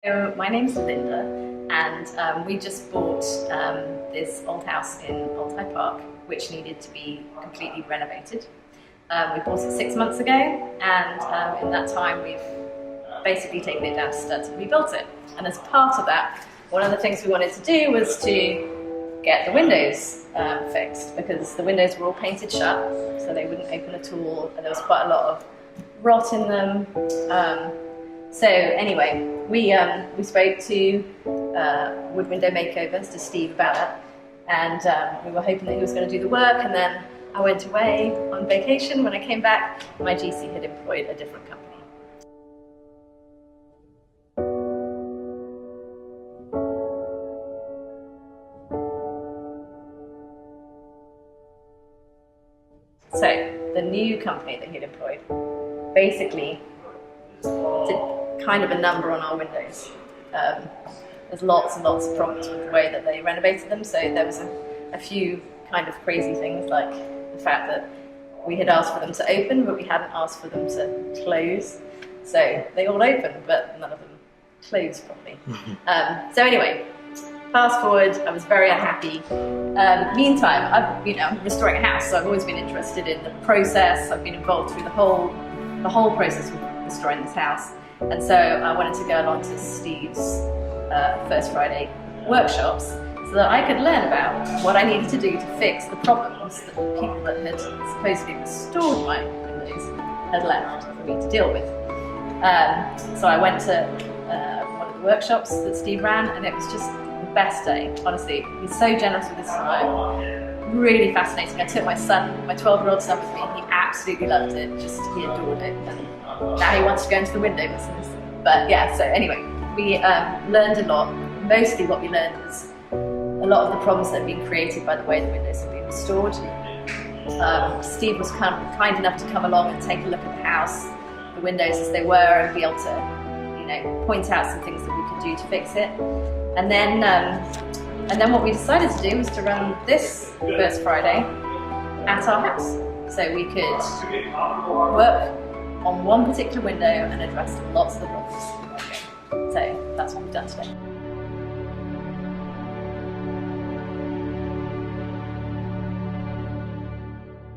So my name's Lynda, and we just bought this old house in Old Hyde Park, which needed to be completely renovated. We bought it 6 months ago, and in that time we've basically taken it down to studs and rebuilt it. And as part of that, one of the things we wanted to do was to get the windows fixed, because the windows were all painted shut, so they wouldn't open at all, and there was quite a lot of rot in them. So anyway, we spoke to Wood Window Makeover, to Steve, about it, and we were hoping that he was going to do the work, and then I went away on vacation. When I came back, my GC had employed a different company. So the new company that he'd employed basically did kind of a number on our windows. There's lots and lots of problems with the way that they renovated them. So there was a few kind of crazy things, like the fact that we had asked for them to open, but we hadn't asked for them to close. So they all opened, but none of them closed properly. So anyway, fast forward, I was very unhappy. Meantime, I'm restoring a house, so I've always been interested in the process. I've been involved through the whole process of restoring this house. And so I wanted to go along to Steve's First Friday workshops so that I could learn about what I needed to do to fix the problems that the people that had supposedly restored my windows had left for me to deal with. So I went to one of the workshops that Steve ran, and it was just the best day, honestly. He's so generous with his time, really fascinating. I took my son, my 12-year-old son, with me. He absolutely loved it, he adored it. And now he wants to go into the window business. But yeah, so anyway, we learned a lot. Mostly what we learned was a lot of the problems that have been created by the way the windows have been restored. Steve was kind enough to come along and take a look at the house, the windows as they were, and be able to, point out some things that we could do to fix it. And then what we decided to do was to run this First Friday at our house, so we could work on one particular window and address lots of the problems. So that's what we've done today.